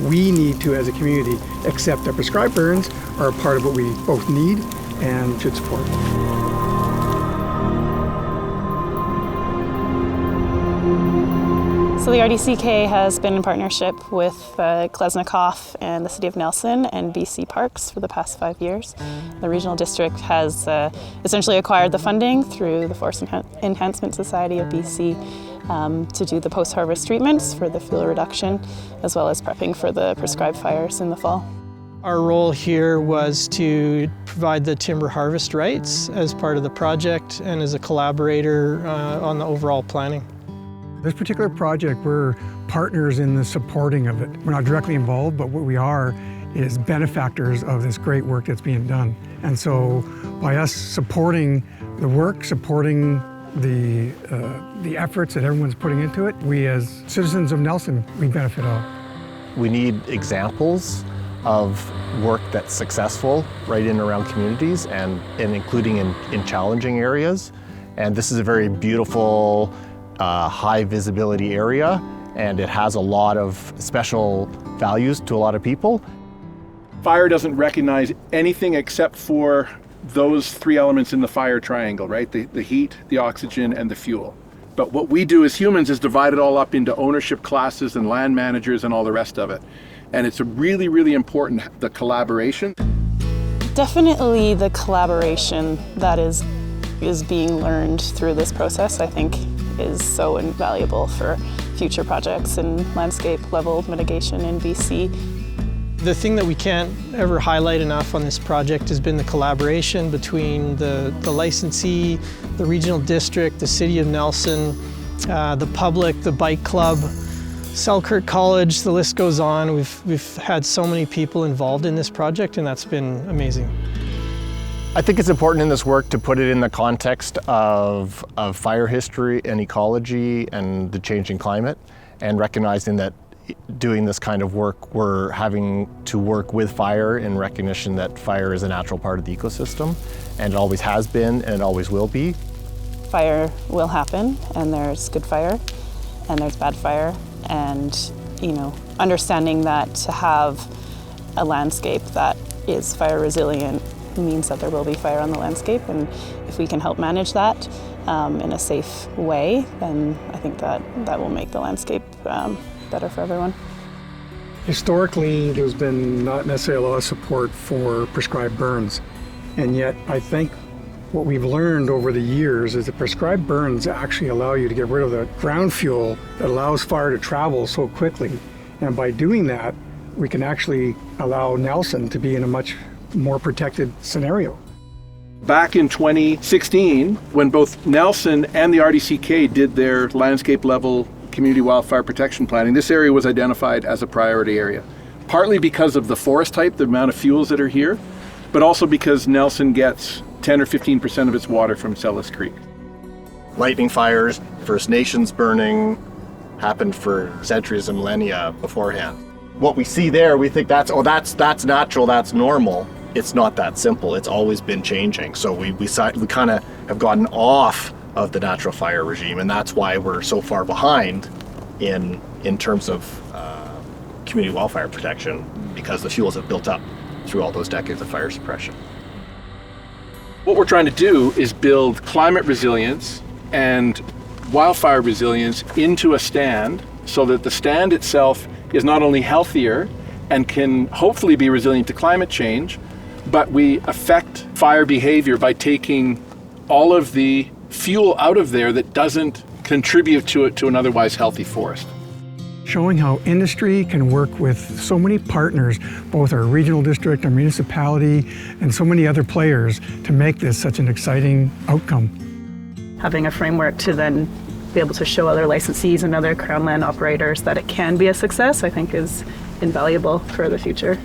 we need to, as a community, accept that prescribed burns are a part of what we both need and should support. So the RDCK has been in partnership with Kalesnikoff and the City of Nelson and BC Parks for the past 5 years. The regional district has essentially acquired the funding through the Forest Enhancement Society of BC to do the post-harvest treatments for the fuel reduction, as well as prepping for the prescribed fires in the fall. Our role here was to provide the timber harvest rights as part of the project and as a collaborator on the overall planning. This particular project, we're partners in the supporting of it. We're not directly involved, but what we are is benefactors of this great work that's being done. And so by us supporting the work, supporting the efforts that everyone's putting into it, we as citizens of Nelson, we benefit all. We need examples of work that's successful right in and around communities and including in challenging areas. And this is a very beautiful, high visibility area, and it has a lot of special values to a lot of people. Fire doesn't recognize anything except for those three elements in the fire triangle, right? The heat, the oxygen, and the fuel. But what we do as humans is divide it all up into ownership classes and land managers and all the rest of it. And it's a really, really important, the collaboration. Definitely the collaboration that is being learned through this process, I think, is so invaluable for future projects in landscape level mitigation in BC. The thing that we can't ever highlight enough on this project has been the collaboration between the licensee, the regional district, the City of Nelson, the public, the bike club, Selkirk College, the list goes on. We've had so many people involved in this project, and that's been amazing. I think it's important in this work to put it in the context of fire history and ecology and the changing climate, and recognizing that doing this kind of work, we're having to work with fire in recognition that fire is a natural part of the ecosystem, and it always has been and it always will be. Fire will happen, and there's good fire and there's bad fire, and understanding that to have a landscape that is fire resilient means that there will be fire on the landscape, and if we can help manage that in a safe way, then I think that will make the landscape better for everyone. Historically, there's been not necessarily a lot of support for prescribed burns, and yet I think what we've learned over the years is that prescribed burns actually allow you to get rid of the ground fuel that allows fire to travel so quickly, and by doing that, we can actually allow Nelson to be in a much more protected scenario. Back in 2016, when both Nelson and the RDCK did their landscape level community wildfire protection planning, this area was identified as a priority area. Partly because of the forest type, the amount of fuels that are here, but also because Nelson gets 10 or 15% of its water from Selous Creek. Lightning fires, First Nations burning, happened for centuries and millennia beforehand. What we see there, we think that's natural, that's normal. It's not that simple. It's always been changing. So we kind of have gotten off of the natural fire regime, and that's why we're so far behind in terms of community wildfire protection, because the fuels have built up through all those decades of fire suppression. What we're trying to do is build climate resilience and wildfire resilience into a stand, so that the stand itself is not only healthier and can hopefully be resilient to climate change, but we affect fire behavior by taking all of the fuel out of there that doesn't contribute to an otherwise healthy forest. Showing how industry can work with so many partners, both our regional district, our municipality, and so many other players to make this such an exciting outcome. Having a framework to then be able to show other licensees and other Crown land operators that it can be a success, I think is invaluable for the future.